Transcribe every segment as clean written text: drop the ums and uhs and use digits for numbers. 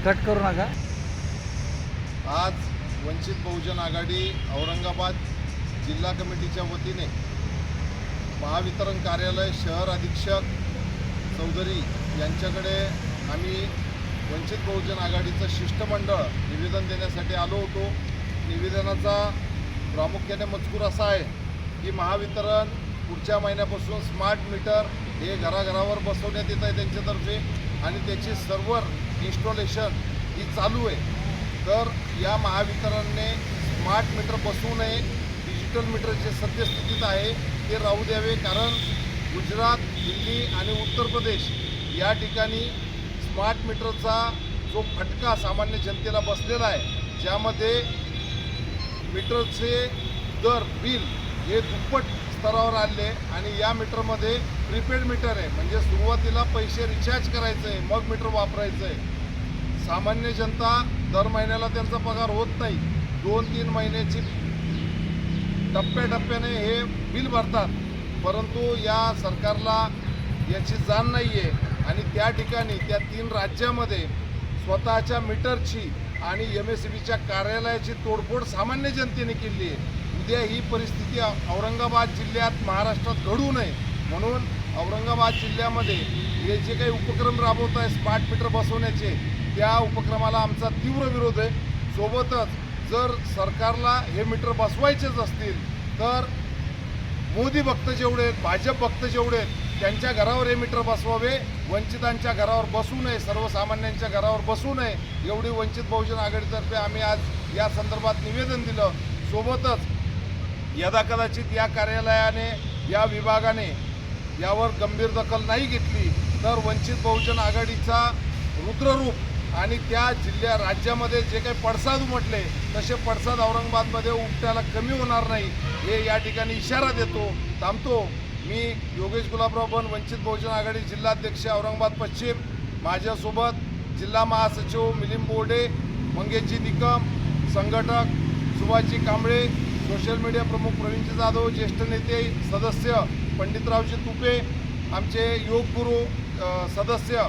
Cut करू नका। आज वंचित बहुजन आघाडी औरंगाबाद जिल्हा कमिटीच्या वतीने महावितरण कार्यालय शहर अधीक्षक चौधरी यांच्याकडे आम्ही वंचित बहुजन आघाडीचं शिष्टमंडळ निवेदन देण्यासाठी आलो होतो। निवेदनाचा प्रामुख्याने मजकूर असा आहे की महावितरण पुढच्या महिन्यापासून स्मार्ट मीटर हे घराघरावर बसवण्यात येत आहे त्यांच्यातर्फे आणि त्याची सर्व्हर इन्स्टॉलेशन ही चालू आहे। तर या महावितरणने स्मार्ट मीटर बसवू नये, डिजिटल मीटर जे सद्यस्थितीत आहे ते राहू द्यावे, कारण गुजरात, दिल्ली आणि उत्तर प्रदेश या ठिकाणी स्मार्ट मीटरचा जो फटका सामान्य जनतेला बसलेला आहे, ज्यामध्ये मीटरचे दर बिल हे दुप्पट स्तरावर आले आणि या मीटरमध्ये प्रीपेड मीटर आहे, म्हणजे सुरुवातीला पैसे रिचार्ज करायचं आहे मग मीटर वापरायचं आहे। सामान्य जनता दर महिन्याला त्यांचा पगार होत नाही, 2-3 महिन्याची टप्प्याटप्प्याने हे बिल भरतात, परंतु या सरकारला याची जाण नाही आहे आणि त्या ठिकाणी त्या 3 राज्यामध्ये स्वतःच्या मीटरची आणि MSEBच्या कार्यालयाची तोडफोड सामान्य जनतेने केली आहे। उद्या ही परिस्थिती औरंगाबाद जिल्ह्यात, महाराष्ट्रात घडू नये म्हणून औरंगाबाद जिल्ह्यामध्ये हे जे काही उपक्रम राबवत आहे स्मार्ट मीटर बसवण्याचे, त्या उपक्रमाला आमचा तीव्र विरोध आहे। सोबतच जर सरकारला हे मीटर बसवायचेच असतील तर मोदी भक्त जेवढे आहेत, भाजप भक्त जेवढे आहेत, त्यांच्या घरावर हे मीटर बसवावे, वंचितांच्या घरावर बसू नये, सर्वसामान्यांच्या घरावर बसू नये, एवढी वंचित बहुजन आघाडीतर्फे आम्ही आज या संदर्भात निवेदन दिलं। सोबतच यदाकदाचित या कार्यालयाने, या विभागाने यावर गंभीर दखल नाही घेतली तर वंचित बहुजन आघाडीचा रुद्ररूप आणि त्या राज्यामध्ये जे काही पडसाद उमटले तसे पडसाद औरंगाबादमध्ये उपट्याला कमी होणार नाही, हे या ठिकाणी इशारा देतो। थांबतो। मी योगेश गुलाबराव बन, वंचित बहुजन आघाडी जिल्हाध्यक्ष औरंगाबाद पश्चिम, माझ्यासोबत जिल्हा महासचिव मिलिंद बोर्डे, मंगेशजी निकम, संघटक सुभाषजी कांबळे, सोशल मीडिया प्रमुख प्रवीणजी जाधव, ज्येष्ठ नेते सदस्य पंडितरावजी तुपे, आमचे योग गुरु सदस्य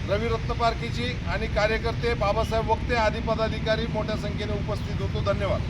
रवी रत्नपारखीजी आणि कार्यकर्ते बाबासाहेब वक्ते आदी पदाधिकारी मोठ्या संख्येने उपस्थित होतो। धन्यवाद।